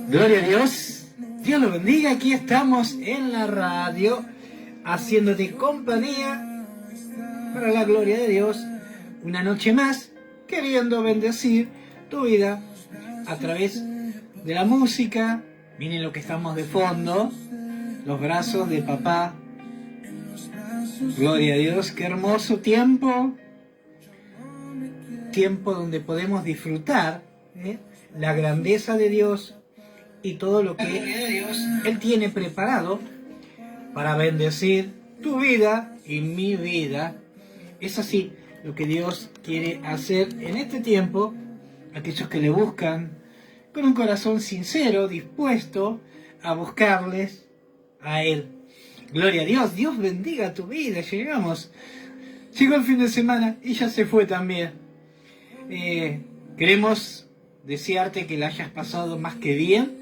Gloria a Dios. Dios lo bendiga. Aquí estamos en la radio haciéndote compañía para la gloria de Dios. Una noche más queriendo bendecir tu vida a través de la música. Miren lo que estamos de fondo. Los brazos de papá. Gloria a Dios. Qué hermoso tiempo. Tiempo donde podemos disfrutar la grandeza de Dios y todo lo que Él tiene preparado para bendecir tu vida y mi vida. Es así lo que Dios quiere hacer en este tiempo. Aquellos que le buscan con un corazón sincero, dispuesto a buscarles a Él. Gloria a Dios. Dios bendiga tu vida. Llegó el fin de semana y ya se fue también. Queremos desearte que la hayas pasado más que bien,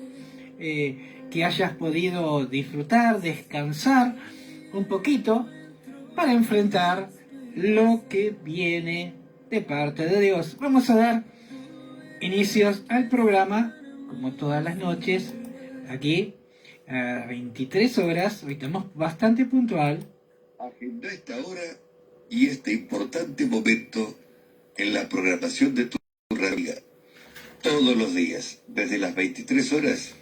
que hayas podido disfrutar, descansar un poquito para enfrentar lo que viene de parte de Dios. Vamos a dar inicios al programa, como todas las noches, aquí a 23 horas. Hoy estamos bastante puntual. Agenda esta hora y este importante momento en la programación de tu radio. Todos los días, desde las 23 horas,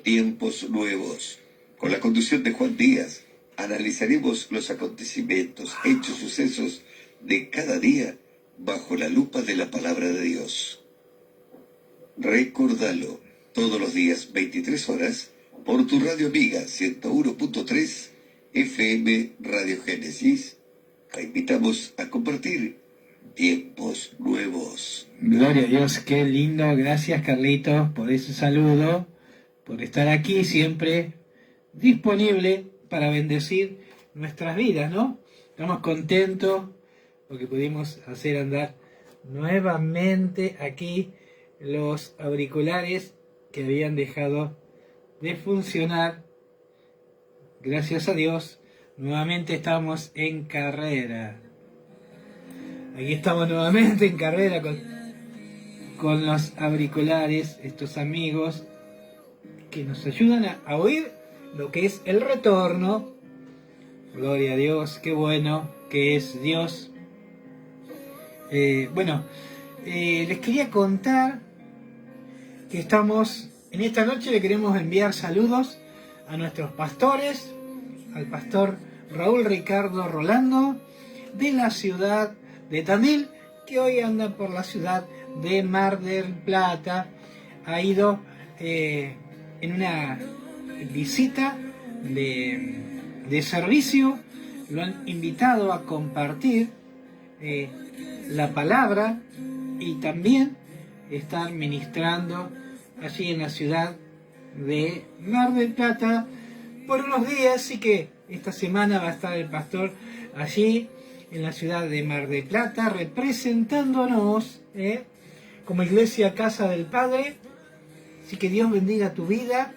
tiempos nuevos. Con la conducción de Juan Díaz, analizaremos los acontecimientos, hechos, sucesos de cada día bajo la lupa de la palabra de Dios. Recordalo, todos los días, 23 horas, por tu radio amiga 101.3 FM Radio Génesis. Te invitamos a compartir tiempos nuevos. Gloria a Dios, qué lindo. Gracias, Carlitos, por ese saludo, por estar aquí siempre disponible para bendecir nuestras vidas, ¿no? Estamos contentos porque pudimos hacer andar nuevamente aquí los auriculares que habían dejado de funcionar. Gracias a Dios, nuevamente estamos en carrera. Aquí estamos nuevamente en carrera con los auriculares, estos amigos que nos ayudan a oír lo que es el retorno. Gloria a Dios, qué bueno que es Dios. Les quería contar que estamos, en esta noche le queremos enviar saludos a nuestros pastores, al pastor Raúl Ricardo Rolando, de la ciudad de Tandil, que hoy anda por la ciudad de Mar del Plata. Ha ido en una visita de servicio. Lo han invitado a compartir la palabra y también estar ministrando allí en la ciudad de Mar del Plata por unos días. Así que esta semana va a estar el pastor allí en la ciudad de Mar del Plata, representándonos como Iglesia Casa del Padre. Así que Dios bendiga tu vida.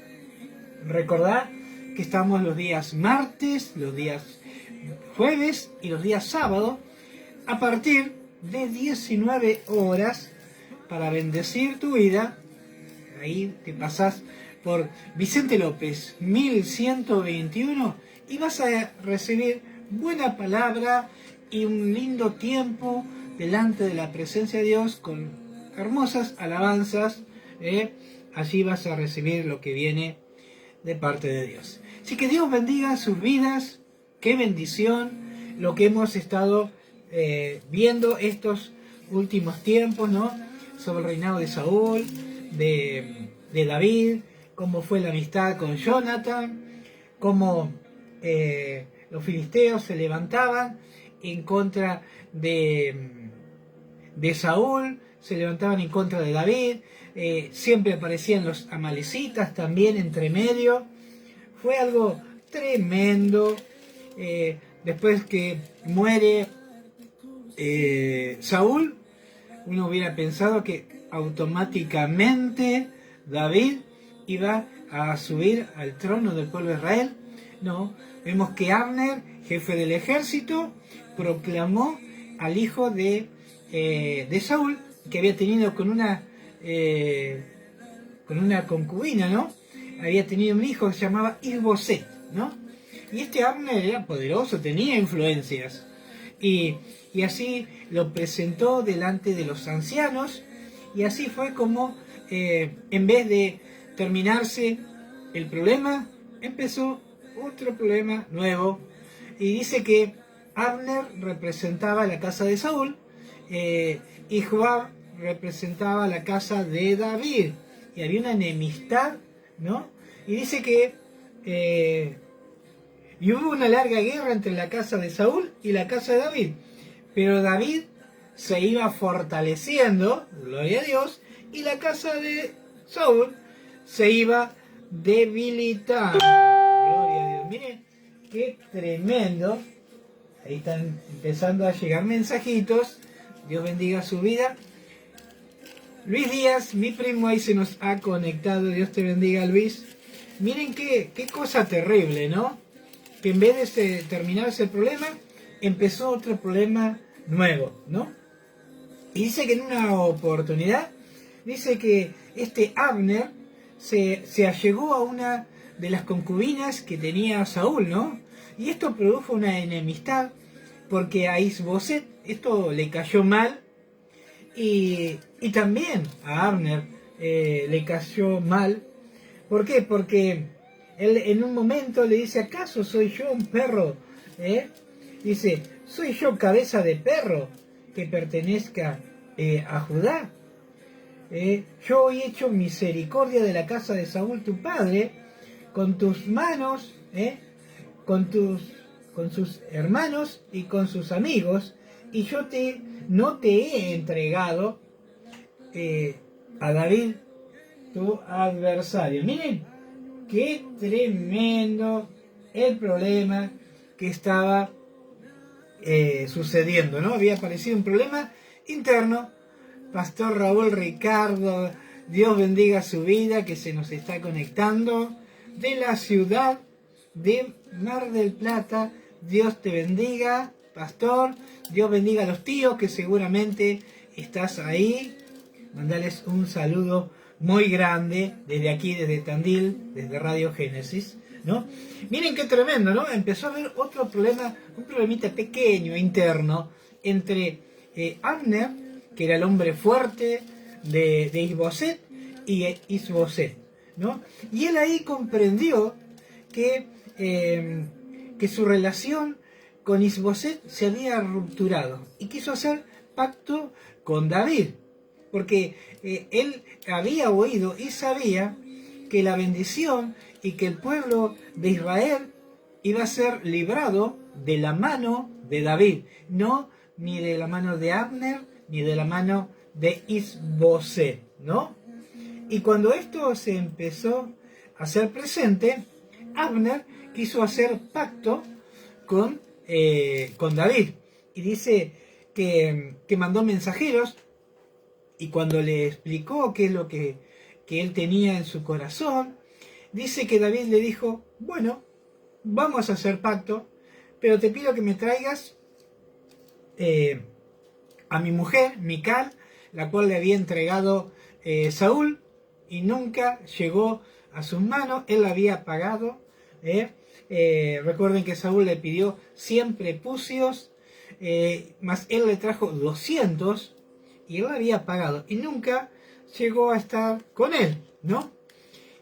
Recordá que estamos los días martes, los días jueves y los días sábados a partir de 19 horas para bendecir tu vida. Ahí te pasás por Vicente López 1121 y vas a recibir buena palabra y un lindo tiempo delante de la presencia de Dios con hermosas alabanzas. Allí vas a recibir lo que viene de parte de Dios. Así que Dios bendiga sus vidas. Qué bendición lo que hemos estado viendo estos últimos tiempos, ¿no? Sobre el reinado de Saúl, de David, cómo fue la amistad con Jonathan, cómo los filisteos se levantaban en contra de Saúl, se levantaban en contra de David, siempre aparecían los amalecitas también entre medio. Fue algo tremendo. Después que muere Saúl, uno hubiera pensado que automáticamente David iba a subir al trono del pueblo de Israel. No, vemos que Abner, jefe del ejército, proclamó al hijo de Saúl, que había tenido con una con una concubina, ¿no? Había tenido un hijo que se llamaba Isboset, ¿no? Y este Abner era poderoso, tenía influencias. Y así lo presentó delante de los ancianos, y así fue como, en vez de terminarse el problema, empezó otro problema nuevo. Y dice que Abner representaba la casa de Saúl, y Joab representaba la casa de David. Y había una enemistad, ¿no? Y dice que y hubo una larga guerra entre la casa de Saúl y la casa de David. Pero David se iba fortaleciendo, gloria a Dios, y la casa de Saúl se iba debilitando. Gloria a Dios. Miren, qué tremendo. Ahí están empezando a llegar mensajitos. Dios bendiga su vida. Luis Díaz, mi primo, ahí se nos ha conectado. Dios te bendiga, Luis. Miren qué cosa terrible, ¿no? Que en vez de terminarse el problema, empezó otro problema nuevo, ¿no? Y dice que en una oportunidad, dice que este Abner se allegó a una de las concubinas que tenía Saúl, ¿no? Y esto produjo una enemistad, porque a Isboset esto le cayó mal, y también a Abner le cayó mal. ¿Por qué? Porque él en un momento le dice, ¿acaso soy yo un perro? Dice, ¿soy yo cabeza de perro que pertenezca a Judá? Yo he hecho misericordia de la casa de Saúl tu padre con tus manos, con sus hermanos y con sus amigos, y yo no te he entregado a David tu adversario. Miren qué tremendo el problema que estaba sucediendo, ¿no? Había aparecido un problema interno. Pastor Raúl Ricardo, Dios bendiga su vida, que se nos está conectando de la ciudad de Mar del Plata. Dios te bendiga, pastor. Dios bendiga a los tíos, que seguramente estás ahí. Mandales un saludo muy grande desde aquí, desde Tandil, desde Radio Génesis, ¿no? Miren qué tremendo, ¿no? Empezó a haber otro problema, un problemita pequeño, interno, entre Abner, que era el hombre fuerte de Isboset, y Isboset, ¿no? Y él ahí comprendió que su relación con Isboset se había rupturado, y quiso hacer pacto con David, porque él había oído y sabía que la bendición y que el pueblo de Israel iba a ser librado de la mano de David, no ni de la mano de Abner ni de la mano de Isboset, ¿no? Y cuando esto se empezó a hacer presente, Abner quiso hacer pacto con David, y dice que mandó mensajeros. Y cuando le explicó qué es lo que él tenía en su corazón, dice que David le dijo, bueno, vamos a hacer pacto, pero te pido que me traigas a mi mujer, Mical, la cual le había entregado Saúl, y nunca llegó a sus manos. Él la había pagado. Recuerden que Saúl le pidió 100 prepucios, más él le trajo 200, y él la había pagado, y nunca llegó a estar con él, ¿no?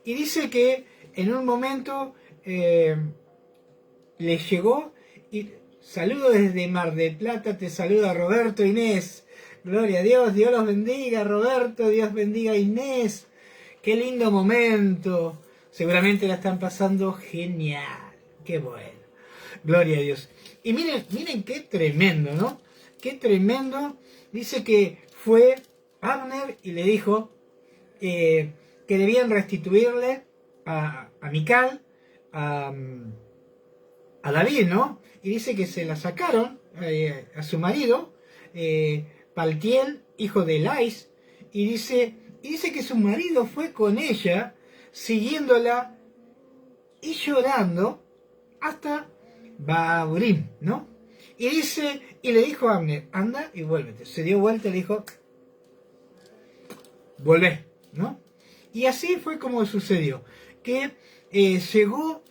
Y dice que en un momento le llegó, y saludo desde Mar del Plata, te saluda Roberto, Inés, gloria a Dios, Dios los bendiga, Roberto, Dios bendiga a Inés, qué lindo momento, seguramente la están pasando genial, qué bueno, gloria a Dios. Y miren qué tremendo, ¿no? Qué tremendo. Dice que fue Abner y le dijo que debían restituirle a Mical, a David, ¿no? Y dice que se la sacaron a su marido, Paltiel, hijo de Lais, y dice que su marido fue con ella, siguiéndola y llorando hasta Bahurim, ¿no? Y dice, y le dijo a Abner, anda y vuélvete. Se dio vuelta y le dijo, volvé, ¿no? Y así fue como sucedió, que llegó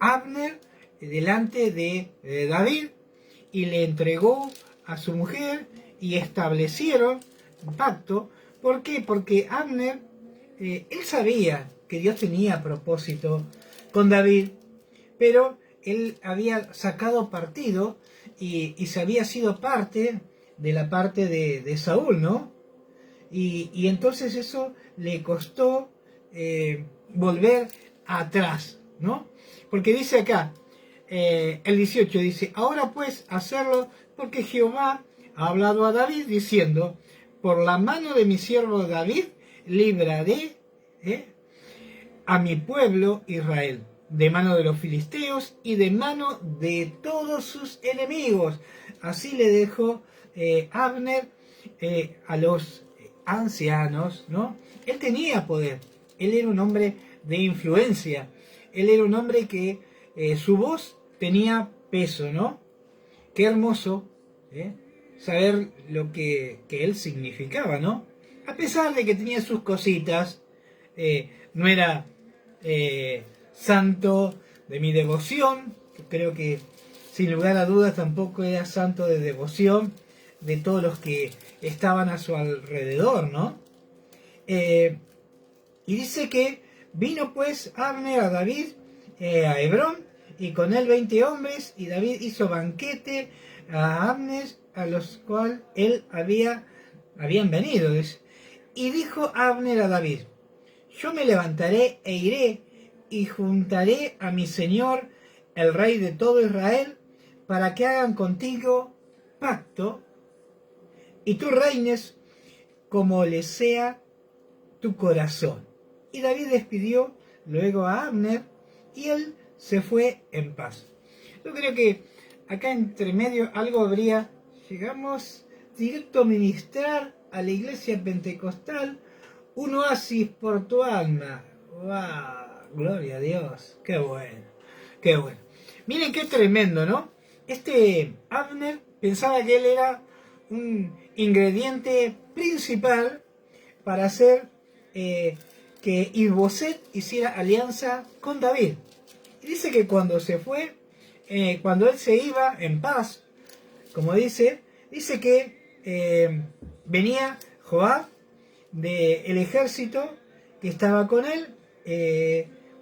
Abner delante de David y le entregó a su mujer y establecieron un pacto. ¿Por qué? Porque Abner, él sabía que Dios tenía propósito con David, pero él había sacado partido y se había sido parte de la parte de Saúl, ¿no? Y entonces eso le costó volver atrás, ¿no? Porque dice acá, el 18 dice, ahora pues hacerlo porque Jehová ha hablado a David diciendo, por la mano de mi siervo David libraré a mi pueblo Israel, de mano de los filisteos y de mano de todos sus enemigos. Así le dejó Abner a los ancianos, ¿no? Él tenía poder, él era un hombre de influencia, él era un hombre que su voz tenía peso, ¿no? Qué hermoso saber lo que él significaba, ¿no? A pesar de que tenía sus cositas, no era santo de mi devoción, creo que sin lugar a dudas tampoco era santo de devoción de todos los que estaban a su alrededor, ¿no? Y dice que vino pues Abner a David a Hebrón, y con él 20 hombres, y David hizo banquete a Abner, a los cuales él habían venido. Y dijo Abner a David, yo me levantaré e iré, y juntaré a mi señor, el rey de todo Israel, para que hagan contigo pacto, y tú reines como le sea tu corazón. Y David despidió luego a Abner, y él se fue en paz. Yo creo que acá entre medio algo habría, llegamos directo a ministrar a la iglesia pentecostal un oasis por tu alma. ¡Wow! Gloria a Dios. ¡Qué bueno! ¡Qué bueno! Miren qué tremendo, ¿no? Este Abner pensaba que él era un ingrediente principal para hacer que Isboset hiciera alianza con David. Y dice que cuando se fue, cuando él se iba en paz, como dice que venía Joab del ejército que estaba con él,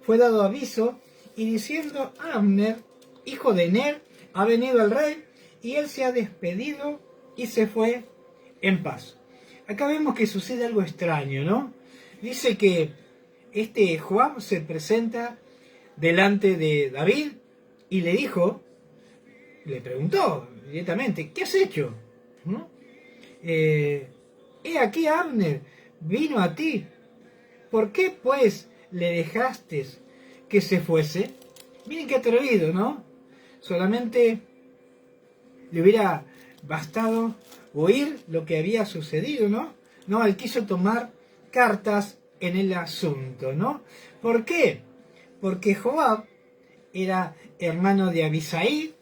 fue dado aviso y diciendo, Abner, hijo de Ner, ha venido el rey, y él se ha despedido y se fue en paz. Acá vemos que sucede algo extraño, ¿no? Dice que este Joab se presenta delante de David y le preguntó directamente, ¿qué has hecho? ¿No? He aquí Abner vino a ti. ¿Por qué pues le dejaste que se fuese? Miren qué atrevido, ¿no? Solamente le hubiera bastado oír lo que había sucedido, ¿no? No, él quiso tomar cartas en el asunto, ¿no? ¿Por qué? Porque Joab era hermano de Abisai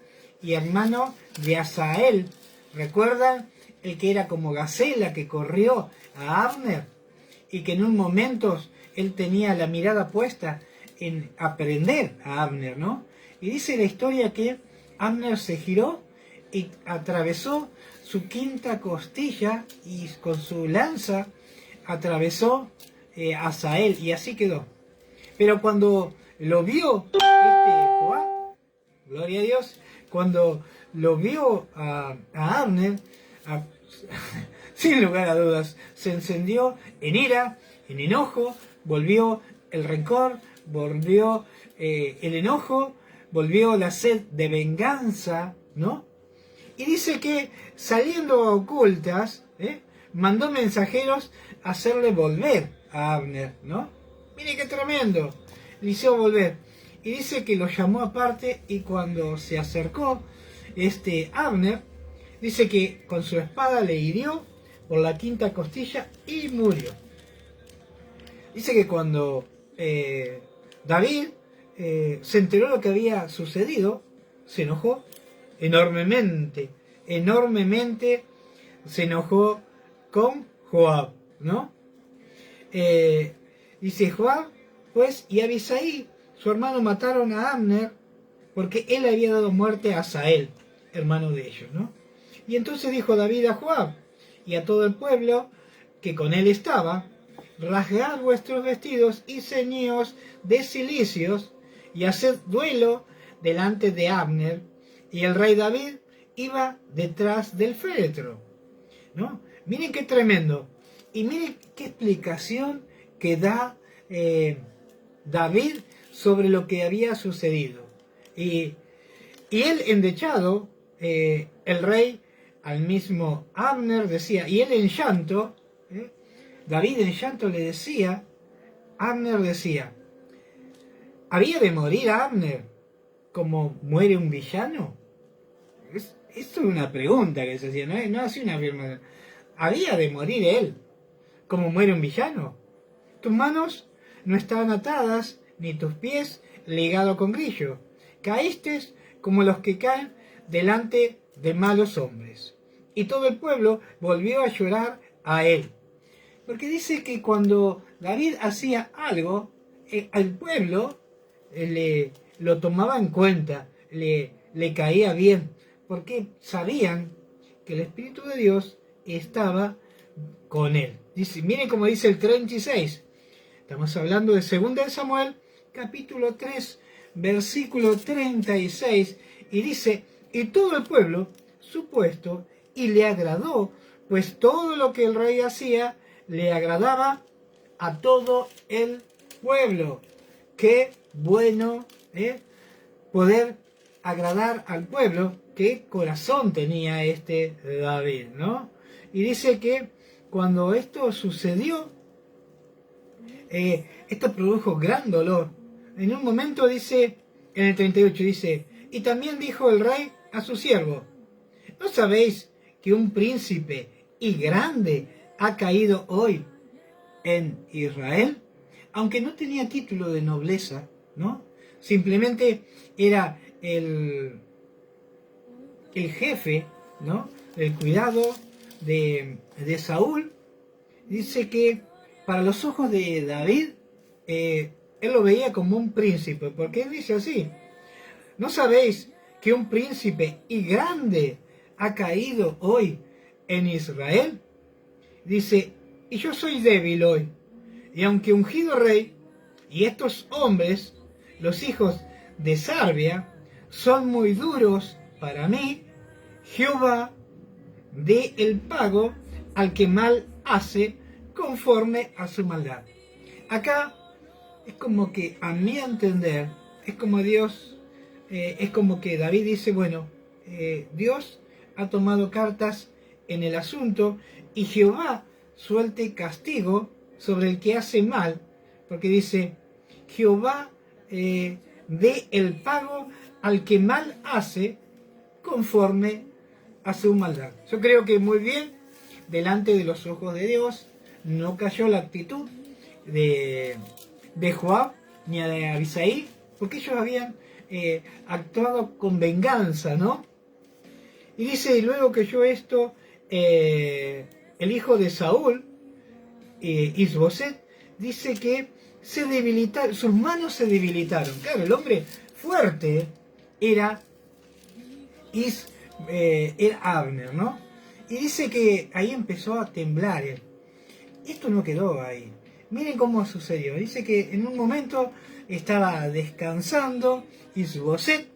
y hermano de Asael. ¿Recuerdan? El que era como gacela que corrió a Abner y que en un momento él tenía la mirada puesta en aprender a Abner, ¿no? Y dice la historia que Abner se giró y atravesó su quinta costilla y con su lanza atravesó a Asael, y así quedó. Pero cuando lo vio Joab, gloria a Dios, cuando lo vio a Abner, sin lugar a dudas, se encendió en ira, en enojo, volvió el rencor, volvió el enojo, volvió la sed de venganza, ¿no? Y dice que saliendo a ocultas, mandó mensajeros a hacerle volver a Abner, ¿no? Mire qué tremendo, le hizo volver. Y dice que lo llamó aparte, y cuando se acercó Abner, dice que con su espada le hirió por la quinta costilla y murió. Dice que cuando David se enteró de lo que había sucedido, se enojó enormemente, enormemente se enojó con Joab, ¿no? Dice Joab, pues, y Abisai, su hermano, mataron a Abner porque él había dado muerte a Asael, hermano de ellos, ¿no? Y entonces dijo David a Joab y a todo el pueblo que con él estaba: rasgad vuestros vestidos y ceñíos de cilicios y haced duelo delante de Abner. Y el rey David iba detrás del féretro, ¿no? Miren qué tremendo. Y miren qué explicación que da David sobre lo que había sucedido. Y él endechado, el rey al mismo Abner decía, y él en llanto, David en llanto le decía, Abner decía, ¿había de morir Abner como muere un villano? Esto es una pregunta que se hacía, no hacía una afirmación. ¿Había de morir él como muere un villano? Tus manos no estaban atadas, ni tus pies ligados con grillo. Caíste como los que caen delante de malos hombres. Y todo el pueblo volvió a llorar a él. Porque dice que cuando David hacía algo, al pueblo lo tomaba en cuenta, le caía bien, porque sabían que el Espíritu de Dios estaba con él. Dice, miren cómo dice el 36. Estamos hablando de 2 Samuel, capítulo 3, versículo 36, y dice, y todo el pueblo supuesto, y le agradó, pues todo lo que el rey hacía le agradaba a todo el pueblo. Qué bueno poder agradar al pueblo. Qué corazón tenía este David, ¿no? Y dice que cuando esto sucedió, esto produjo gran dolor. En un momento dice, en el 38 dice, y también dijo el rey a su siervo, ¿no sabéis que un príncipe y grande ha caído hoy en Israel? Aunque no tenía título de nobleza, ¿no? Simplemente era el jefe, ¿no?, del cuidado de Saúl. Dice que para los ojos de David, él lo veía como un príncipe, porque él dice así, ¿no sabéis que un príncipe y grande ha caído hoy en Israel? Dice, y yo soy débil hoy, y aunque ungido rey, y estos hombres, los hijos de Sarbia, son muy duros para mí, Jehová dé el pago al que mal hace conforme a su maldad. Acá es como que, a mi entender, es como Dios, es como que David dice, bueno, Dios ha tomado cartas en el asunto y Jehová suelte castigo sobre el que hace mal, porque dice, Jehová dé el pago al que mal hace conforme a su maldad. Yo creo que muy bien, delante de los ojos de Dios, no cayó la actitud de Joab ni de Abisai, porque ellos habían actuado con venganza, ¿no? Y dice, y luego que oyó esto, el hijo de Saúl, Isboset, dice que se debilitaron, sus manos se debilitaron. Claro, el hombre fuerte era Abner, ¿no? Y dice que ahí empezó a temblar él. Esto no quedó ahí. Miren cómo sucedió. Dice que en un momento estaba descansando Isboset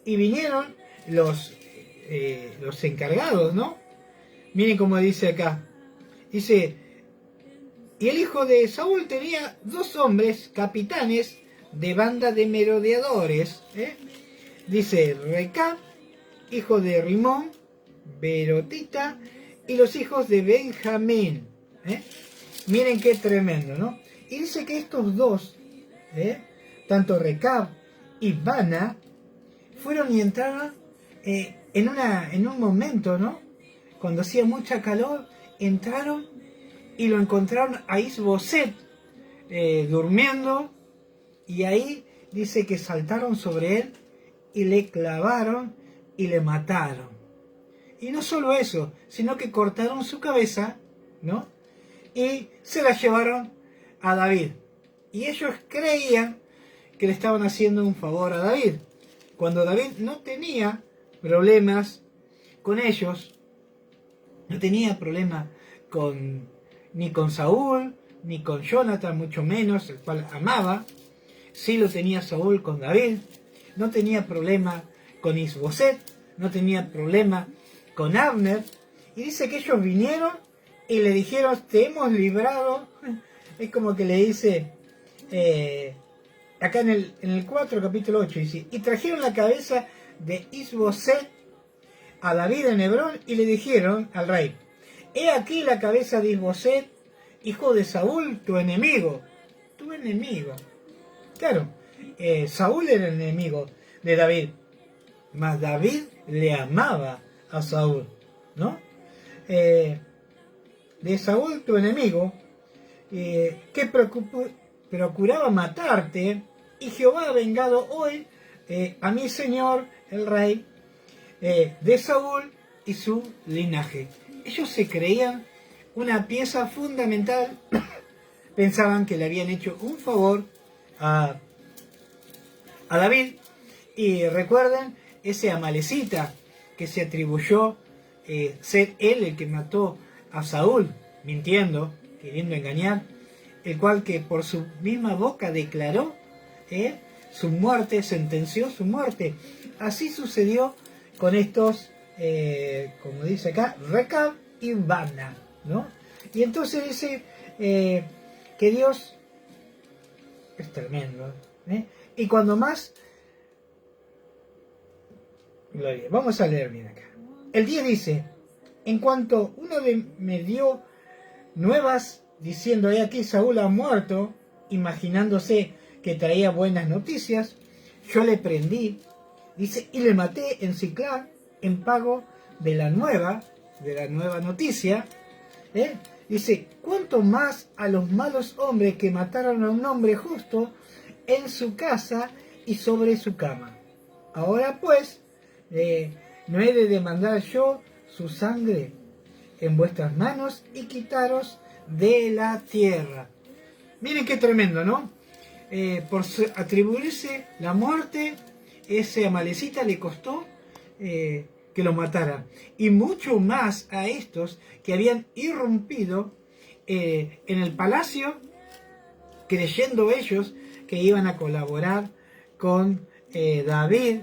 y vinieron los encargados, ¿no? Miren cómo dice acá. Dice, y el hijo de Saúl tenía 2 hombres capitanes de banda de merodeadores. Dice, Recab, hijo de Rimón, Berotita, y los hijos de Benjamín. Miren qué tremendo, ¿no? Y dice que estos 2, tanto Recab y Bana, fueron y entraron en un momento, ¿no? Cuando hacía mucha calor, entraron y lo encontraron a Isboset durmiendo, y ahí dice que saltaron sobre él y le clavaron y le mataron. Y no solo eso, sino que cortaron su cabeza, ¿no? Y se la llevaron a David. Y ellos creían que le estaban haciendo un favor a David, cuando David no tenía problemas con ellos, no tenía problema ni con Saúl, ni con Jonathan, mucho menos, el cual amaba. Sí lo tenía Saúl con David, no tenía problema con Isboset, no tenía problema con Abner. Y dice que ellos vinieron y le dijeron, te hemos librado. Es como que le dice, acá en el 4, capítulo 8, dice, y trajeron la cabeza de Isboset a David en Hebrón y le dijeron al rey, he aquí la cabeza de Isboset, hijo de Saúl, tu enemigo. Tu enemigo. Claro, Saúl era el enemigo de David, mas David le amaba a Saúl, ¿no? De Saúl, tu enemigo, que procuraba matarte, y Jehová ha vengado hoy a mi señor, el rey, de Saúl y su linaje. Ellos se creían una pieza fundamental, pensaban que le habían hecho un favor a David. Y recuerden ese amalecita que se atribuyó ser él el que mató a Saúl, mintiendo, queriendo engañar, el cual que por su misma boca declaró su muerte, sentenció su muerte. Así sucedió con estos, como dice acá, Recab y Baana, ¿no? Y entonces dice que Dios es tremendo, y cuando más, gloria, vamos a leer bien acá. El 10 dice, en cuanto uno me dio nuevas diciendo, he aquí Saúl ha muerto, imaginándose que traía buenas noticias, yo le prendí, dice, y le maté en Siclán en pago de la nueva noticia. Dice, cuánto más a los malos hombres que mataron a un hombre justo en su casa y sobre su cama. Ahora pues, no he de demandar yo su sangre en vuestras manos y quitaros de la tierra. Miren qué tremendo, ¿no? Por atribuirse la muerte, ese amalecita le costó que lo matara. Y mucho más a estos que habían irrumpido en el palacio, creyendo ellos que iban a colaborar con David,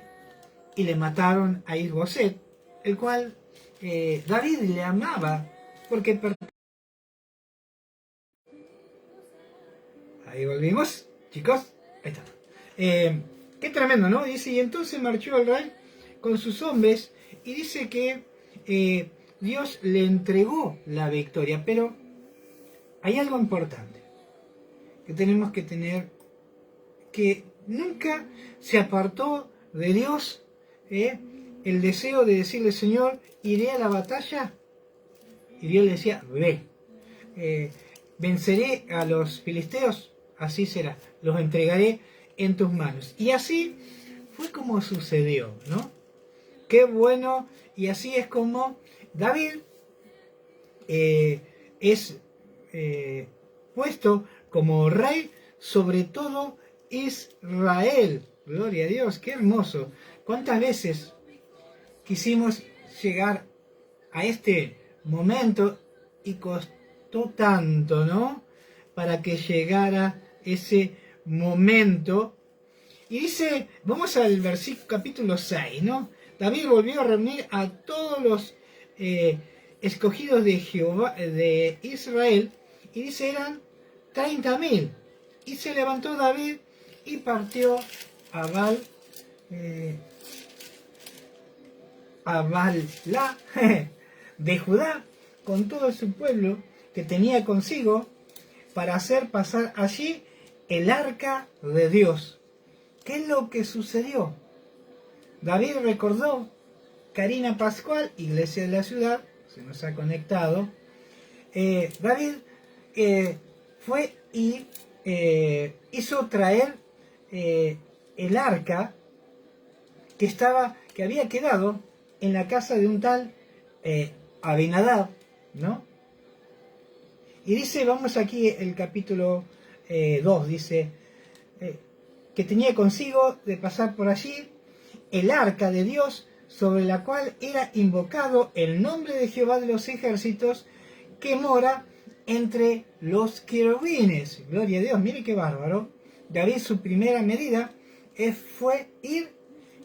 y le mataron a Isboset, el cual David le amaba, porque ahí volvimos, chicos, ahí está. Qué tremendo, ¿no? Dice, y entonces marchó el rey con sus hombres, y dice que Dios le entregó la victoria, pero hay algo importante que tenemos que tener, que nunca se apartó de Dios el deseo de decirle, Señor, iré a la batalla, y Dios le decía, ve, venceré a los filisteos, así será, los entregaré en tus manos. Y así fue como sucedió, ¿no? Qué bueno, y así es como David es puesto como rey sobre todo Israel. Gloria a Dios, qué hermoso. ¿Cuántas veces quisimos llegar a este momento y costó tanto, ¿no? Para que llegara ese momento. Y dice, vamos al versículo capítulo 6, ¿no? David volvió a reunir a todos los escogidos de Jehová, de Israel, y dice, eran 30.000. Y se levantó David y partió a Baal-la de Judá con todo su pueblo que tenía consigo, para hacer pasar allí el arca de Dios. ¿Qué es lo que sucedió? David recordó, Karina Pascual, Iglesia de la Ciudad, se nos ha conectado. David fue y hizo traer el arca que había quedado en la casa de un tal Abinadab, ¿no? Y dice, vamos aquí el capítulo 2 dice que tenía consigo de pasar por allí el arca de Dios, sobre la cual era invocado el nombre de Jehová de los ejércitos, que mora entre los querubines. Gloria a Dios, mire qué bárbaro. David, su primera medida fue ir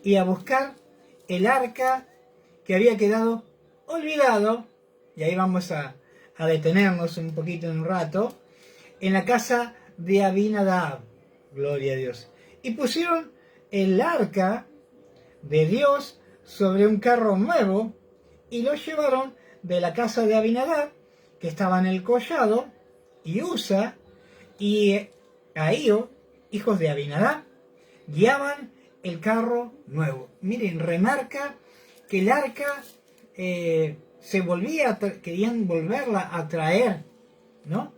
y a buscar el arca que había quedado olvidado, y ahí vamos a detenernos un poquito en un rato, en la casa de Abinadab. Gloria a Dios. Y pusieron el arca de Dios sobre un carro nuevo y lo llevaron de la casa de Abinadab, que estaba en el collado, y Usa y Ahío, hijos de Abinadab, guiaban el carro nuevo. Miren, remarca que el arca se volvía, querían volverla a traer, ¿no?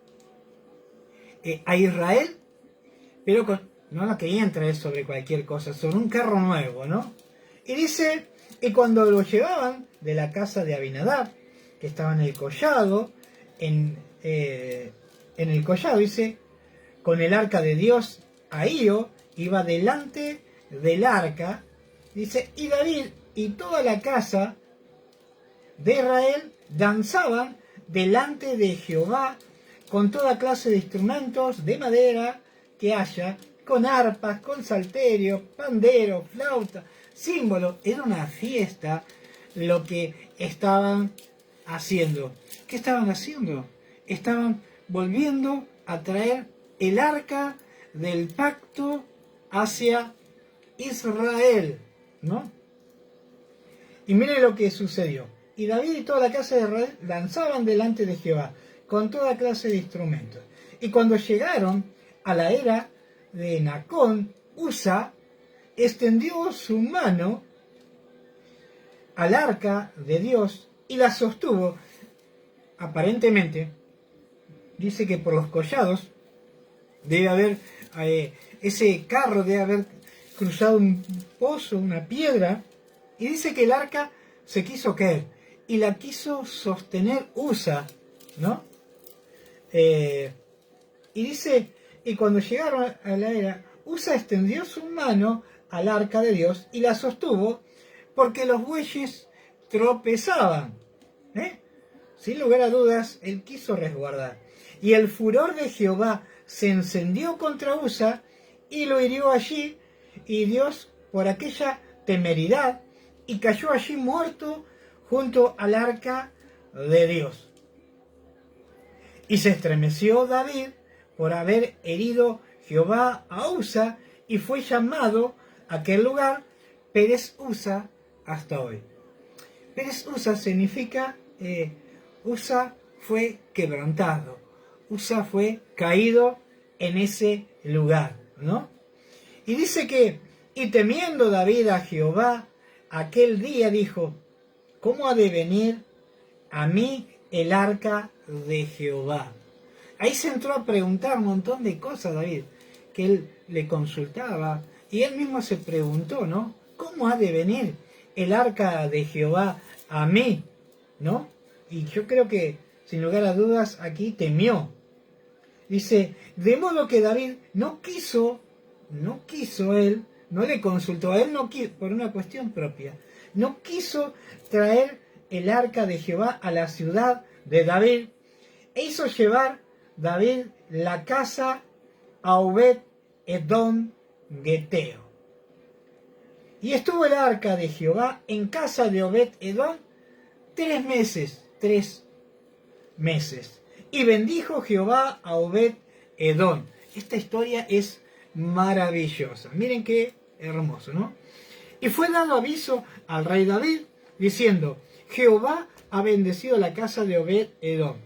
A Israel, pero no la querían traer sobre cualquier cosa, sobre un carro nuevo, ¿no? Y dice que cuando lo llevaban de la casa de Abinadab, que estaba en el collado, en el collado, dice, con el arca de Dios, Ahío iba delante del arca, dice, y David y toda la casa de Israel danzaban delante de Jehová con toda clase de instrumentos de madera que haya, con arpas, con salterio, pandero, flauta, símbolo. Era una fiesta lo que estaban haciendo. ¿Qué estaban haciendo? Estaban volviendo a traer el arca del pacto hacia Israel, ¿no? Y miren lo que sucedió. Y David y toda la casa de Israel danzaban delante de Jehová con toda clase de instrumentos. Y cuando llegaron a la era de Nacón, Usa extendió su mano al arca de Dios y la sostuvo. Aparentemente, dice que por los collados debe haber, ese carro debe haber cruzado un pozo, una piedra, y dice que el arca se quiso caer y la quiso sostener Usa, ¿no? Y dice, y cuando llegaron a la era, Usa extendió su mano al arca de Dios y la sostuvo porque los bueyes tropezaban. Sin lugar a dudas, él quiso resguardar. Y el furor de Jehová se encendió contra Usa y lo hirió allí, y Dios por aquella temeridad, y cayó allí muerto junto al arca de Dios. Y se estremeció David por haber herido Jehová a Usa, y fue llamado aquel lugar Pérez Usa hasta hoy. Pérez Usa significa Usa fue quebrantado, Usa fue caído en ese lugar, ¿no? Y dice que, y temiendo David a Jehová, aquel día dijo, ¿cómo ha de venir a mí el arca de Jehová? Ahí se entró a preguntar un montón de cosas David, que él le consultaba, y él mismo se preguntó, ¿no? ¿Cómo ha de venir el arca de Jehová a mí? ¿No? Y yo creo que, sin lugar a dudas, aquí temió. Dice, de modo que David no quiso él, no le consultó, a él no quiso, por una cuestión propia, no quiso traer el arca de Jehová a la ciudad de David, e hizo llevar David la casa a Obed-Edom Geteo. Y estuvo el arca de Jehová en casa de Obed-Edom 3 meses. Y bendijo Jehová a Obed-Edom. Esta historia es maravillosa. Miren qué hermoso, ¿no? Y fue dado aviso al rey David, diciendo, Jehová ha bendecido la casa de Obed-Edom,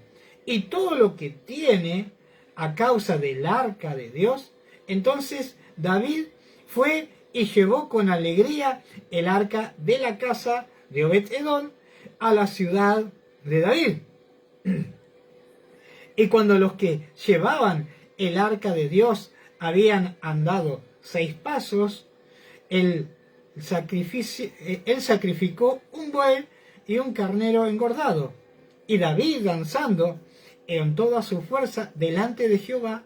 y todo lo que tiene a causa del arca de Dios. Entonces David fue y llevó con alegría el arca de la casa de Obed-Edom a la ciudad de David. Y cuando los que llevaban el arca de Dios habían andado 6 pasos, él sacrificó un buey y un carnero engordado. Y David, danzando en toda su fuerza delante de Jehová,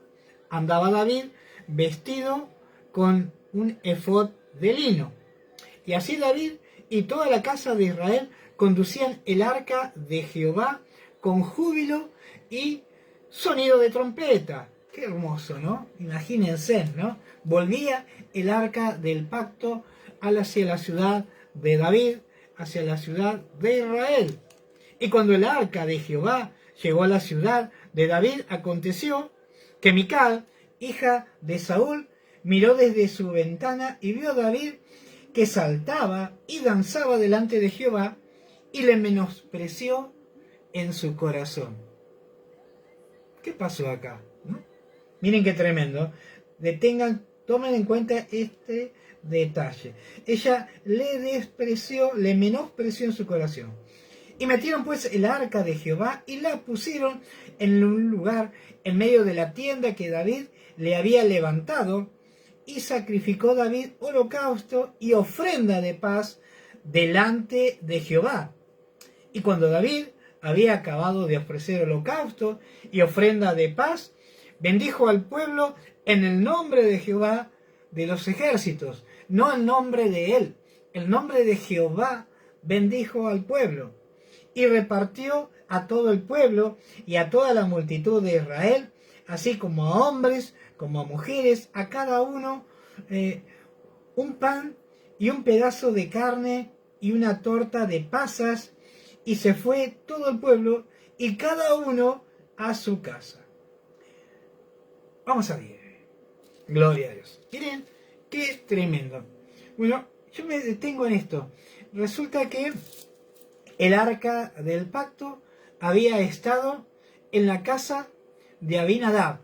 andaba David vestido con un efod de lino. Y así David y toda la casa de Israel conducían el arca de Jehová con júbilo y sonido de trompeta. Qué hermoso, ¿no? Imagínense, ¿no? Volvía el arca del pacto hacia la ciudad de David, hacia la ciudad de Israel. Y cuando el arca de Jehová llegó a la ciudad de David, aconteció que Mical, hija de Saúl, miró desde su ventana y vio a David que saltaba y danzaba delante de Jehová, y le menospreció en su corazón. ¿Qué pasó acá? ¿No? Miren qué tremendo. Tomen en cuenta este detalle. Ella le menospreció en su corazón. Y metieron pues el arca de Jehová y la pusieron en un lugar en medio de la tienda que David le había levantado, y sacrificó David holocausto y ofrenda de paz delante de Jehová. Y cuando David había acabado de ofrecer holocausto y ofrenda de paz, bendijo al pueblo en el nombre de Jehová de los ejércitos, no en nombre de él, el nombre de Jehová bendijo al pueblo. Y repartió a todo el pueblo y a toda la multitud de Israel, así como a hombres, como a mujeres, a cada uno un pan y un pedazo de carne y una torta de pasas, y se fue todo el pueblo y cada uno a su casa. Vamos a ver. Gloria a Dios. Miren, qué tremendo. Bueno, yo me detengo en esto. Resulta que el arca del pacto había estado en la casa de Abinadab.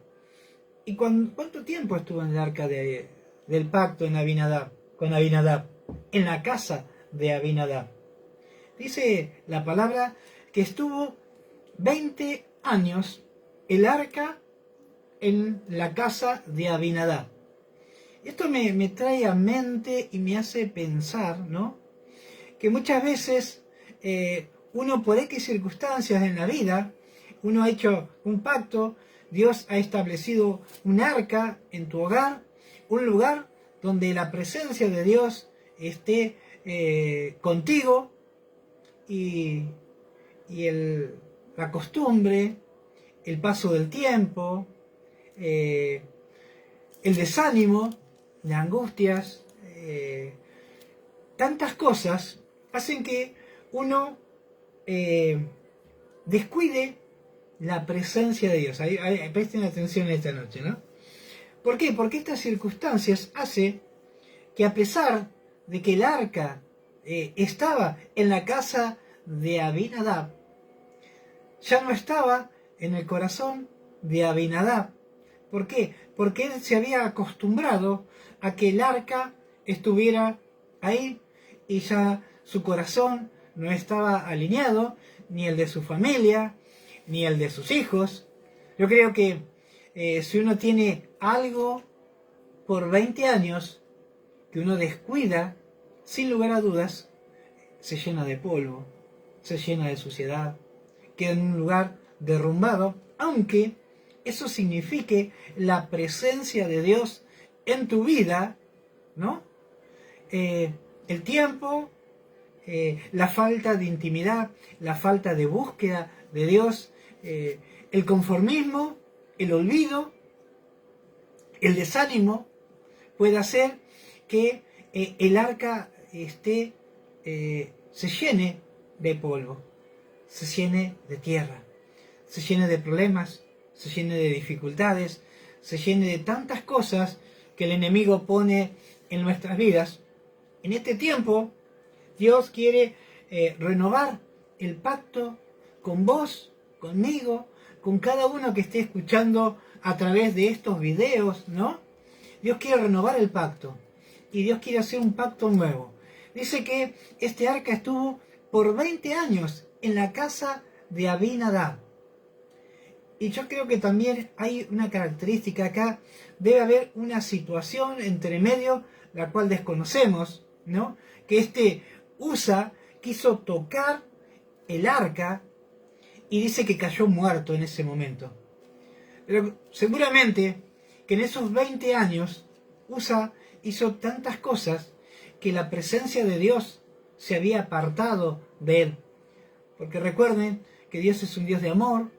¿Y cuánto tiempo estuvo en el arca del pacto con Abinadab? En la casa de Abinadab. Dice la palabra que estuvo 20 años el arca en la casa de Abinadab. Esto me trae a mente y me hace pensar, ¿no? Que muchas veces uno, por X circunstancias en la vida, uno ha hecho un pacto, Dios ha establecido un arca en tu hogar, un lugar donde la presencia de Dios esté contigo, y la costumbre, el paso del tiempo, el desánimo, las angustias, tantas cosas hacen que uno descuide la presencia de Dios. Presten atención esta noche, ¿no? ¿Por qué? Porque estas circunstancias hacen que, a pesar de que el arca estaba en la casa de Abinadab, ya no estaba en el corazón de Abinadab. ¿Por qué? Porque él se había acostumbrado a que el arca estuviera ahí, y ya su corazón no estaba alineado, ni el de su familia, ni el de sus hijos. Yo creo que si uno tiene algo por 20 años que uno descuida, sin lugar a dudas, se llena de polvo, se llena de suciedad, queda en un lugar derrumbado, aunque eso signifique la presencia de Dios en tu vida, ¿no? El tiempo, la falta de intimidad, la falta de búsqueda de Dios, el conformismo, el olvido, el desánimo, puede hacer que el arca se llene de polvo, se llene de tierra, se llene de problemas, se llene de dificultades, se llene de tantas cosas que el enemigo pone en nuestras vidas. En este tiempo, Dios quiere renovar el pacto con vos, conmigo, con cada uno que esté escuchando a través de estos videos, ¿no? Dios quiere renovar el pacto, y Dios quiere hacer un pacto nuevo. Dice que este arca estuvo por 20 años en la casa de Abinadab. Y yo creo que también hay una característica acá. Debe haber una situación entre medio, la cual desconocemos, ¿no? Que Usa quiso tocar el arca y dice que cayó muerto en ese momento. Pero seguramente que en esos 20 años Usa hizo tantas cosas que la presencia de Dios se había apartado de él. Porque recuerden que Dios es un Dios de amor,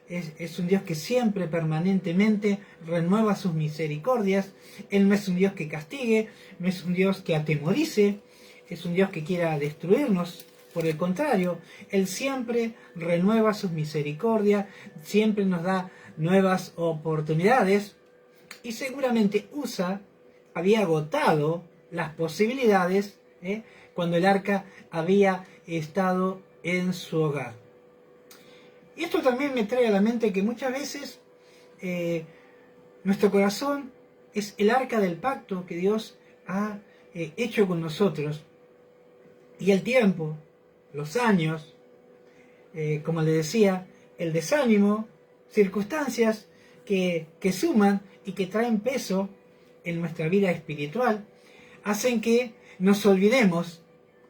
es un Dios que siempre, permanentemente renueva sus misericordias. Él no es un Dios que castigue, no es un Dios que atemorice, es un Dios que quiera destruirnos. Por el contrario, Él siempre renueva sus misericordias, siempre nos da nuevas oportunidades. Y seguramente Usa había agotado las posibilidades cuando el arca había estado en su hogar. Y esto también me trae a la mente que muchas veces nuestro corazón es el arca del pacto que Dios ha hecho con nosotros. Y el tiempo, los años, como le decía, el desánimo, circunstancias que suman y que traen peso en nuestra vida espiritual, hacen que nos olvidemos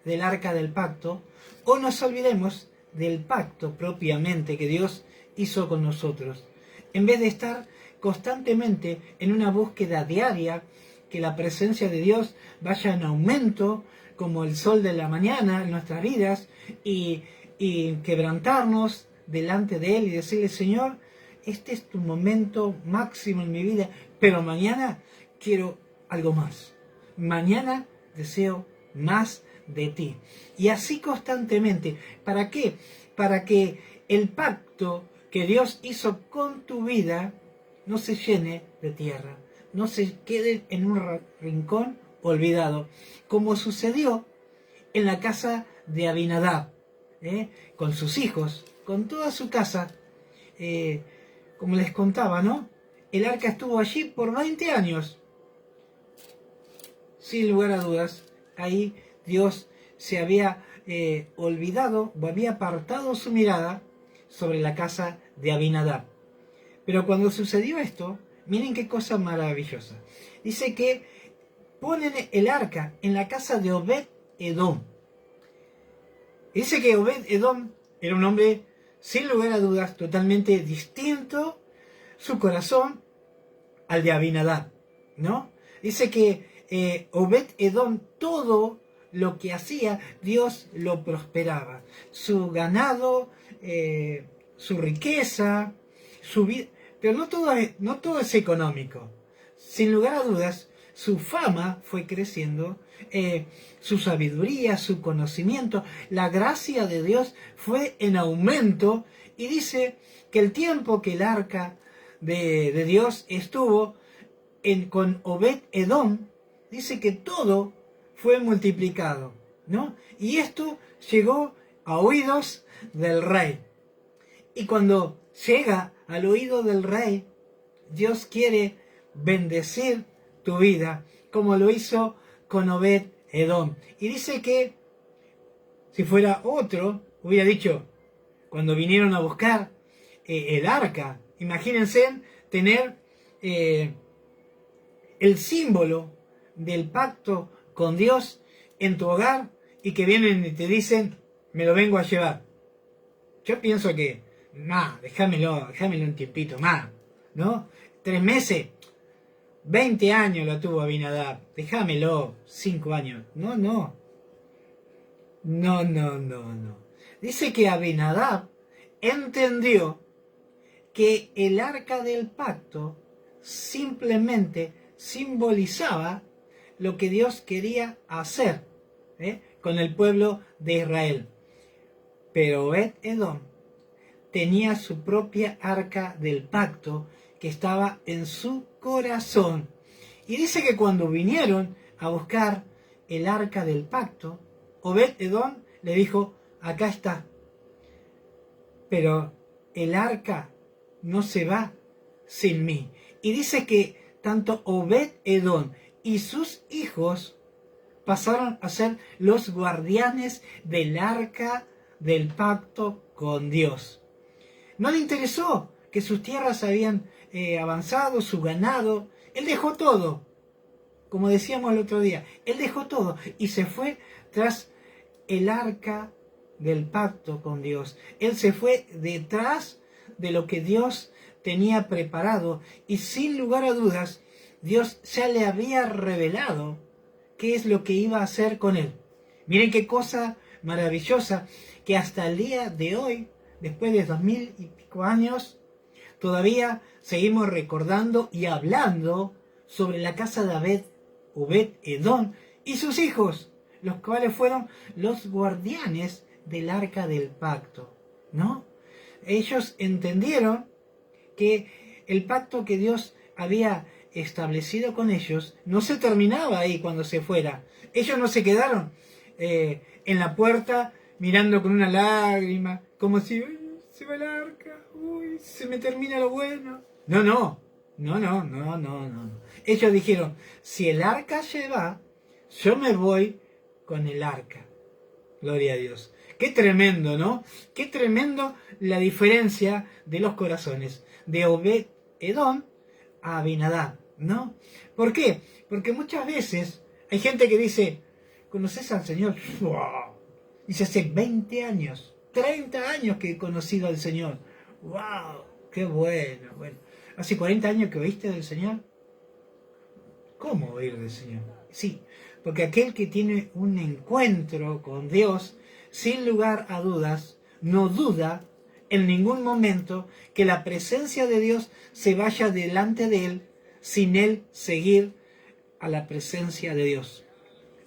del arca del pacto o nos olvidemos del pacto propiamente que Dios hizo con nosotros. En vez de estar constantemente en una búsqueda diaria, que la presencia de Dios vaya en aumento como el sol de la mañana en nuestras vidas y quebrantarnos delante de Él y decirle: Señor, este es tu momento máximo en mi vida, pero mañana quiero algo más. Mañana deseo más de ti. Y así constantemente. ¿Para qué? Para que el pacto que Dios hizo con tu vida no se llene de tierra, no se quede en un rincón olvidado, como sucedió en la casa de Abinadab, con sus hijos, con toda su casa. Como les contaba, ¿no? El arca estuvo allí por 20 años. Sin lugar a dudas, ahí Dios se había olvidado o había apartado su mirada sobre la casa de Abinadab. Pero cuando sucedió esto, miren qué cosa maravillosa. Dice que ponen el arca en la casa de Obed-Edom. Dice que Obed-Edom era un hombre, sin lugar a dudas, totalmente distinto su corazón al de Abinadab, ¿no? Dice que Obed-Edom, todo lo que hacía, Dios lo prosperaba. Su ganado, su riqueza, su vida. Pero no todo es económico. Sin lugar a dudas, su fama fue creciendo, su sabiduría, su conocimiento, la gracia de Dios fue en aumento. Y dice que el tiempo que el arca de Dios estuvo con Obed-Edom, dice que todo fue multiplicado, ¿no? Y esto llegó a oídos del rey. Y cuando llega al oído del rey, Dios quiere bendecir tu vida, como lo hizo con Obed-Edom. Y dice que si fuera otro, hubiera dicho, cuando vinieron a buscar el arca, imagínense tener el símbolo del pacto con Dios en tu hogar y que vienen y te dicen: me lo vengo a llevar. Yo pienso que, déjamelo un tiempito más, ¿no? 3 meses, 20 años lo tuvo Abinadab, déjamelo, 5 años. No. Dice que Abinadab entendió que el arca del pacto simplemente simbolizaba lo que Dios quería hacer con el pueblo de Israel. Pero Obed-Edom tenía su propia arca del pacto que estaba en su corazón. Y dice que cuando vinieron a buscar el arca del pacto, Obed-Edom le dijo: acá está. Pero el arca no se va sin mí. Y dice que tanto Obed-Edom y sus hijos pasaron a ser los guardianes del arca del pacto con Dios. No le interesó que sus tierras habían avanzado, su ganado. Él dejó todo. Como decíamos el otro día, él dejó todo y se fue tras el arca del pacto con Dios. Él se fue detrás de lo que Dios tenía preparado, y sin lugar a dudas, Dios ya le había revelado qué es lo que iba a hacer con él. Miren qué cosa maravillosa, que hasta el día de hoy, después de 2000 y pico años, todavía seguimos recordando y hablando sobre la casa de Obed-Edom y sus hijos, los cuales fueron los guardianes del arca del pacto, ¿no? Ellos entendieron que el pacto que Dios había establecido con ellos no se terminaba ahí cuando se fuera. Ellos no se quedaron en la puerta mirando con una lágrima, como si se va el arca, uy, se me termina lo bueno. No. Ellos dijeron, si el arca se va, yo me voy con el arca. Gloria a Dios. Qué tremendo, ¿no? Qué tremendo la diferencia de los corazones de Obed-Edom a Abinadab, ¿no? ¿Por qué? Porque muchas veces hay gente que dice, ¿conoces al Señor? ¡Wow! Dice, hace 20 años, 30 años que he conocido al Señor. ¡Wow! ¡Qué bueno! Bueno, ¿hace 40 años que oíste del Señor? ¿Cómo oír del Señor? Sí, porque aquel que tiene un encuentro con Dios, sin lugar a dudas, no duda en ningún momento que la presencia de Dios se vaya delante de él, sin él seguir a la presencia de Dios.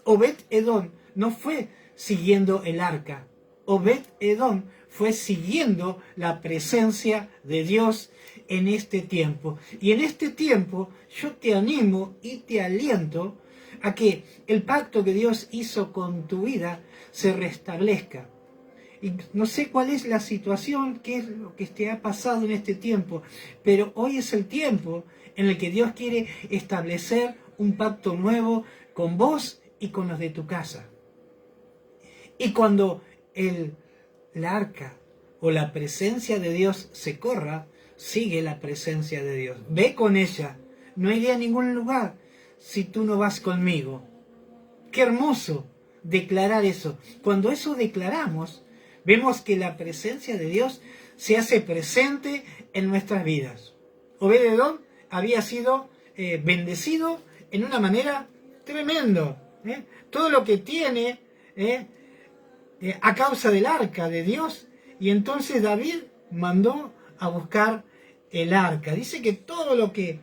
Obed-Edom no fue siguiendo el arca. Obed-Edom fue siguiendo la presencia de Dios en este tiempo. Y en este tiempo yo te animo y te aliento a que el pacto que Dios hizo con tu vida se restablezca. Y no sé cuál es la situación, qué es lo que te ha pasado en este tiempo, pero hoy es el tiempo en el que Dios quiere establecer un pacto nuevo con vos y con los de tu casa. Y cuando la arca o la presencia de Dios se corra, sigue la presencia de Dios. Ve con ella. No iré a ningún lugar si tú no vas conmigo. Qué hermoso declarar eso. Cuando eso declaramos, vemos que la presencia de Dios se hace presente en nuestras vidas. Obed-Edom había sido bendecido en una manera tremenda. Todo lo que tiene a causa del arca de Dios. Y entonces David mandó a buscar el arca. Dice que todo lo que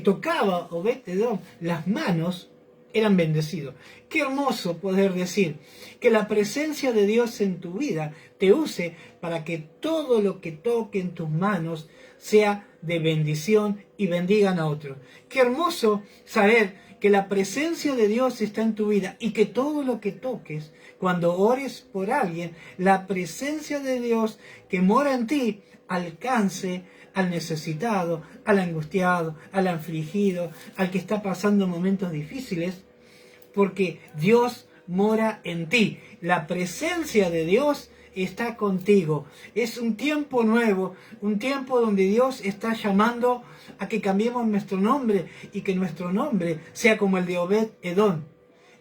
tocaba Obed-Edom, las manos, eran bendecidos. Qué hermoso poder decir que la presencia de Dios en tu vida te use para que todo lo que toque en tus manos sea de bendición y bendigan a otros. Qué hermoso saber que la presencia de Dios está en tu vida y que todo lo que toques, cuando ores por alguien, la presencia de Dios que mora en ti alcance al necesitado, al angustiado, al afligido, al que está pasando momentos difíciles, porque Dios mora en ti. La presencia de Dios está contigo. Es un tiempo nuevo, un tiempo donde Dios está llamando a que cambiemos nuestro nombre y que nuestro nombre sea como el de Obed-Edom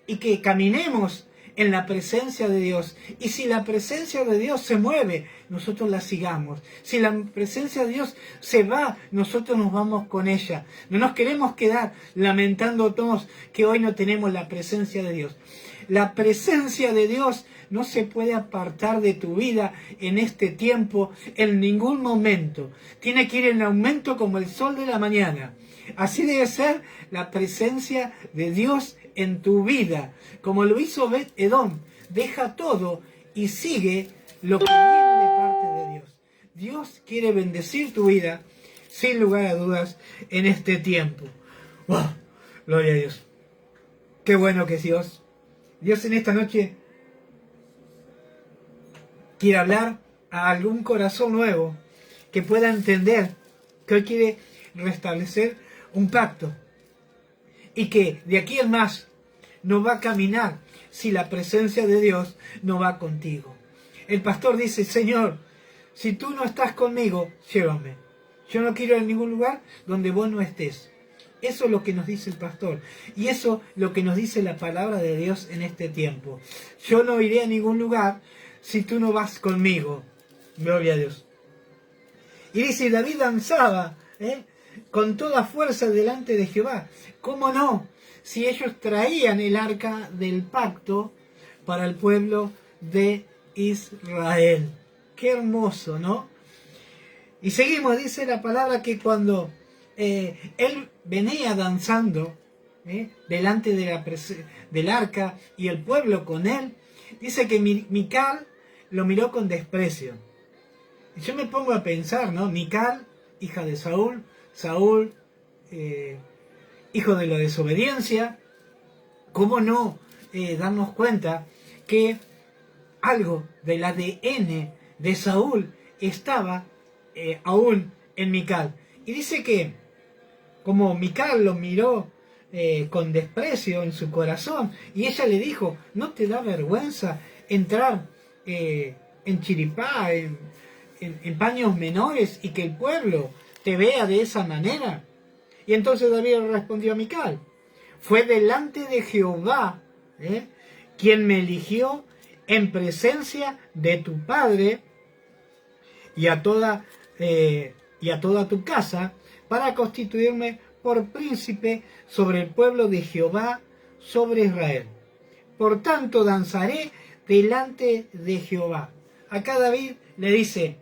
y que caminemos en la presencia de Dios. Y si la presencia de Dios se mueve, nosotros la sigamos. Si la presencia de Dios se va, nosotros nos vamos con ella. No nos queremos quedar lamentando todos que hoy no tenemos la presencia de Dios. La presencia de Dios no se puede apartar de tu vida en este tiempo en ningún momento. Tiene que ir en aumento como el sol de la mañana. Así debe ser la presencia de Dios en tu vida, como lo hizo Obed-Edom. Deja todo y sigue lo que viene de parte de Dios. Dios quiere bendecir tu vida, sin lugar a dudas, en este tiempo. ¡Wow! Gloria a Dios. Qué bueno que es Dios. Dios en esta noche quiere hablar a algún corazón nuevo que pueda entender que hoy quiere restablecer un pacto y que de aquí en más no va a caminar si la presencia de Dios no va contigo. El pastor dice, Señor, si tú no estás conmigo, llévame. Yo no quiero ir a ningún lugar donde vos no estés. Eso es lo que nos dice el pastor. Y eso es lo que nos dice la palabra de Dios en este tiempo. Yo no iré a ningún lugar si tú no vas conmigo. Gloria a Dios. Y dice, David danzaba con toda fuerza delante de Jehová. ¿Cómo no? Si ellos traían el arca del pacto para el pueblo de Israel. Qué hermoso, ¿no? Y seguimos, dice la palabra que cuando él venía danzando delante de del arca y el pueblo con él, dice que Mical lo miró con desprecio. Y yo me pongo a pensar, ¿no? Mical, hija de Saúl, Saúl, hijo de la desobediencia. ¿Cómo no darnos cuenta que algo del ADN de Saúl estaba aún en Mical? Y dice que como Mical lo miró con desprecio en su corazón, y ella le dijo, ¿no te da vergüenza entrar en chiripá, en paños menores, y que el pueblo te vea de esa manera? Y entonces David respondió a Mical, fue delante de Jehová quien me eligió en presencia de tu padre y a toda tu casa, para constituirme por príncipe sobre el pueblo de Jehová, sobre Israel. Por tanto, danzaré delante de Jehová. Acá David le dice,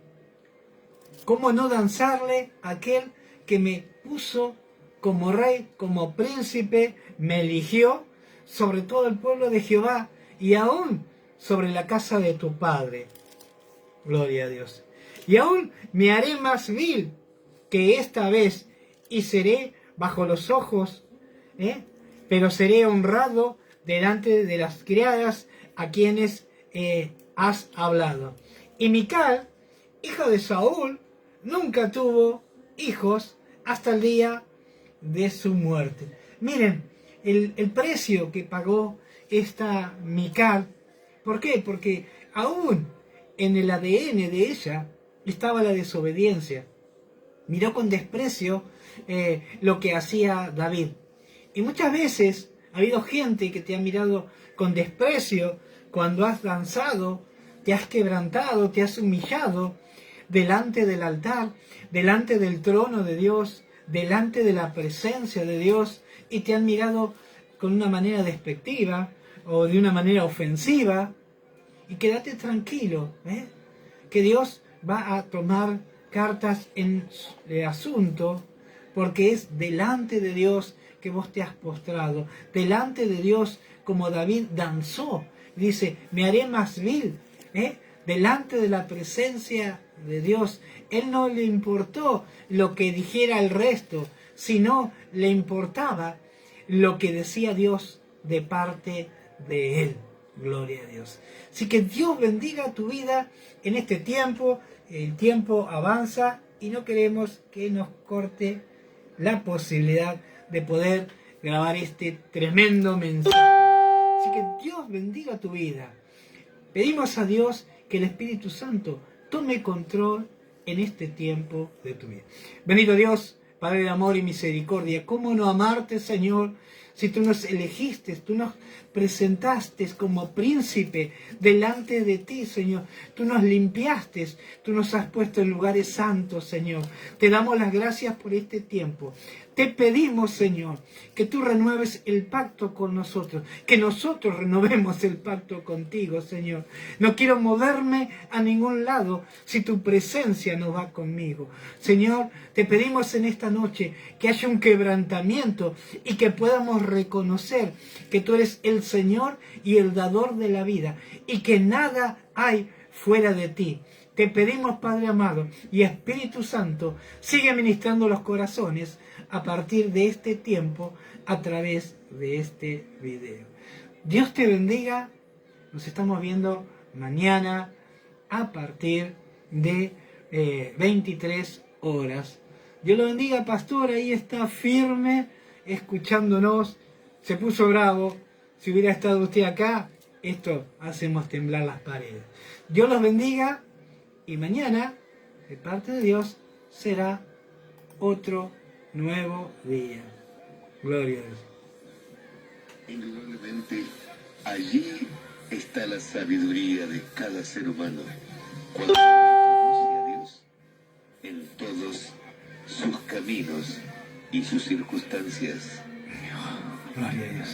¿cómo no danzarle a aquel que me puso como rey, como príncipe, me eligió sobre todo el pueblo de Jehová y aún sobre la casa de tu padre? Gloria a Dios. Y aún me haré más vil que esta vez, y seré bajo los ojos, pero seré honrado delante de las criadas a quienes has hablado. Y Mical, hija de Saúl, nunca tuvo hijos hasta el día de su muerte. Miren, el precio que pagó esta Mical. ¿Por qué? Porque aún en el ADN de ella estaba la desobediencia. Miró con desprecio lo que hacía David. Y muchas veces ha habido gente que te ha mirado con desprecio cuando has danzado, te has quebrantado, te has humillado delante del altar, delante del trono de Dios, delante de la presencia de Dios, y te han mirado con una manera despectiva o de una manera ofensiva. Y quédate tranquilo, que Dios va a tomar cartas en el asunto, porque es delante de Dios que vos te has postrado, delante de Dios como David danzó. Dice, me haré más vil, delante de la presencia de Dios. Él no le importó lo que dijera el resto, sino le importaba lo que decía Dios de parte de él. Gloria a Dios. Así que Dios bendiga tu vida en este tiempo. El tiempo avanza y no queremos que nos corte la posibilidad de poder grabar este tremendo mensaje. Así que Dios bendiga tu vida. Pedimos a Dios que el Espíritu Santo tome control en este tiempo de tu vida. Bendito Dios, Padre de amor y misericordia, ¿cómo no amarte, Señor? Si tú nos elegiste, tú nos presentaste como príncipe delante de ti, Señor. Tú nos limpiaste, tú nos has puesto en lugares santos, Señor. Te damos las gracias por este tiempo. Te pedimos, Señor, que tú renueves el pacto con nosotros, que nosotros renovemos el pacto contigo, Señor. No quiero moverme a ningún lado si tu presencia no va conmigo. Señor, te pedimos en esta noche que haya un quebrantamiento y que podamos reconocer que tú eres el Señor y el dador de la vida y que nada hay fuera de ti. Te pedimos, Padre amado y Espíritu Santo, sigue ministrando los corazones a partir de este tiempo a través de este video. Dios te bendiga. Nos estamos viendo mañana a partir de 23 horas. Dios lo bendiga, pastor. Ahí está firme, escuchándonos. Se puso bravo. Si hubiera estado usted acá, esto hacemos temblar las paredes. Dios los bendiga. Y mañana, de parte de Dios, será otro nuevo día. Gloria a Dios. Indudablemente, allí está la sabiduría de cada ser humano. Cuando reconoce a Dios en todos sus caminos y sus circunstancias. Gloria a Dios.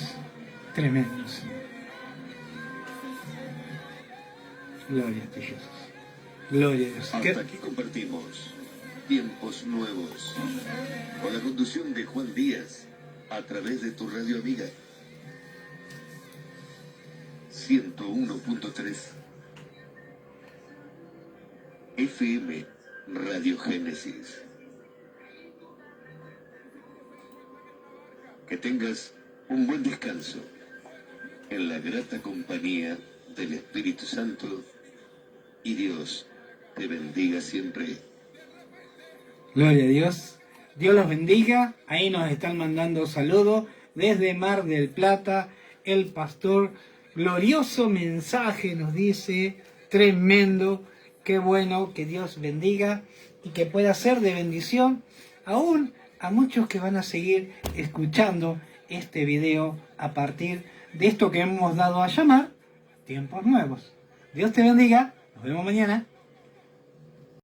Tremendo, Señor. Gloria a ti, Jesús. Gloria a Dios. Hasta aquí compartimos tiempos nuevos con la conducción de Juan Díaz a través de tu radio amiga 101.3 FM Radio Génesis. Que tengas un buen descanso en la grata compañía del Espíritu Santo y Dios te bendiga siempre. Gloria a Dios. Dios los bendiga. Ahí nos están mandando saludos desde Mar del Plata. El pastor, glorioso mensaje nos dice, tremendo. Qué bueno, que Dios bendiga y que pueda ser de bendición aún a muchos que van a seguir escuchando este video a partir de esto que hemos dado a llamar tiempos nuevos. Dios te bendiga. Nos vemos mañana.